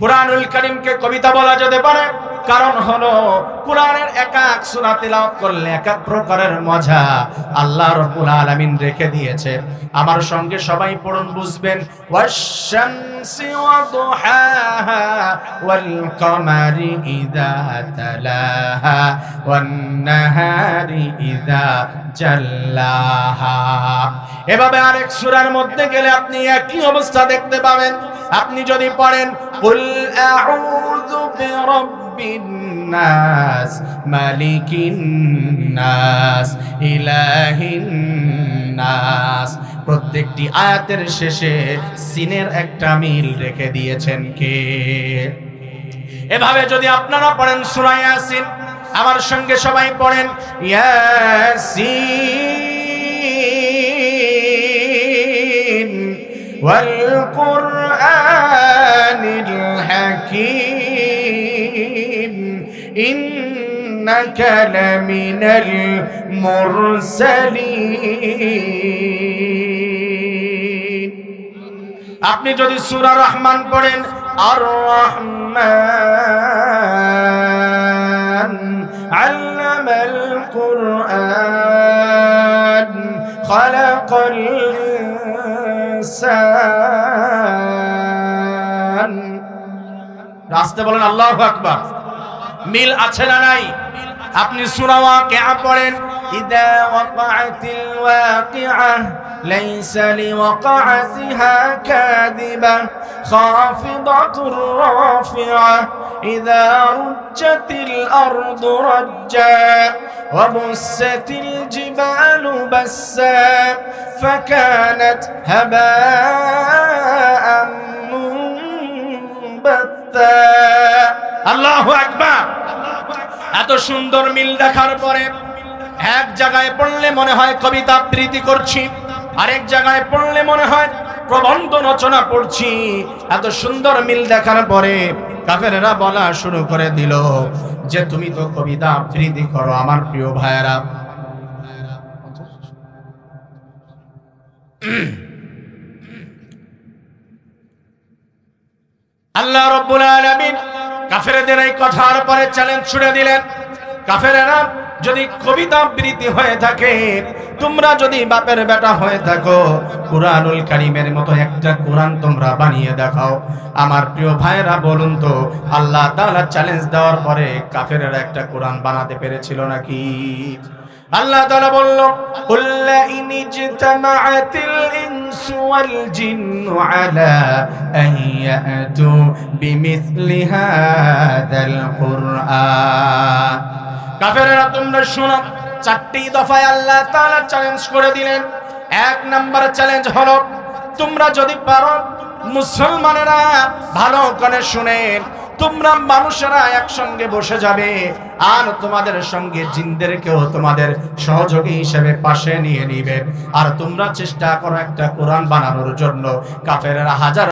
কুরআনুল কারীমকে কবিতা বলা যেতে পারে, কারণ হলো কুরআনের এক এক সূরা তেলাওয়াত করলে এক এক প্রকারের মজা আল্লাহ রাব্বুল আলামিন রেখে দিয়েছে। আমার সঙ্গে সবাই পড়ুন, বুঝবেন। ওয়াশ-শামসি ওয়া দুহাহা ওয়াল কামারি ইযা তালাহা ওয়ান নাহারি ইযা জাল্লাহা। এভাবে আরেক সূরার মধ্যে গেলে আপনি একই অবস্থা দেখতে পাবেন। আপনি যদি পড়েন কুল আউযু বিরাব্বিন নাস মালিকিন নাস ইলাহিন নাস, প্রত্যেকটি আয়াতের শেষে সিনের একটা মিল রেখে দিয়েছেন কে? এভাবে যদি আপনারা পড়েন সূরা ইয়াসিন, আমার সঙ্গে সবাই পড়েন ইয়াসিন ওয়াল কুরআনিল হাকীম ইন্নাকা লামিনাল মুরসালিন। আপনি যদি সূরা রহমান পড়েন, আর রহমান আল্লামাল কুরআন খালাকাল ইনসান। রাস্তে বলেন আল্লাহু আকবার। মিল আছে না নাই? আপনি সূরা ওয়াকিআ পড়েন, ইযা ওয়াকাআতিল ওয়াকিআ লাইসা লিওয়াকাআতিহা কাযিবা খাফিদাতুর রাফিআ ইযা রুজ্জাতিল আরদু রাজ্জা ওয়া বুসাতিল জিবালু বাসসা ফাকানাত হাবাআন মুনবাত্তা। আল্লাহু আকবার। এত সুন্দর মিল দেখার পরে এক জায়গায় পড়লে মনে হয় কবিতা আবৃত্তি করছি, আরেক জায়গায় পড়লে মনে হয় প্রবন্ধ রচনা পড়ছি। এত সুন্দর মিল দেখার পরে কাফেররা বলা শুরু করে দিল যে তুমি তো কবিতা আবৃত্তি করো। আমার প্রিয় ভাইয়েরা, আল্লাহ রাব্বুল আলামিন কাফেরদের এই কথার পরে চ্যালেঞ্জ ছুড়ে দিলেন, কাফেরেরা যদি কবিতা আবৃত্তি হয়ে থাকে, তোমরা যদি বাপের বেটা হয়ে থাকো, কুরআনুল কারীমের মতো একটা কোরআন তোমরা বানিয়ে দেখাও। আমার প্রিয় ভাইরা বলুন তো, আল্লাহ তাআলা চ্যালেঞ্জ দেওয়ার পরে কাফেরেরা একটা কোরআন বানাতে পেরেছিল নাকি? আল্লাহ তাআলা বলল, কুল লা ইন ইজতামাআতিল ইনসু ওয়াল জিন্নু আলা আন ইয়াতু বিমিসলি হাযাল কুরআন। কাফেররা তোমরা শোনো, চারটি দফায় আল্লাহ তাআলা চ্যালেঞ্জ করে দিলেন। এক নাম্বার চ্যালেঞ্জ হলো, তোমরা যদি পারো, মুসলমানেরা ভালো করে শুনেন, তোমরা মানুষেরা একসঙ্গে বসে যাবে আর তোমাদের সঙ্গে জিনদেরকেও তোমাদের সহযোগী হিসেবে পাশে নিয়ে নিবে, আর তোমরা চেষ্টা করো একটা কোরআন বানানোর জন্য। কাফেররা হাজার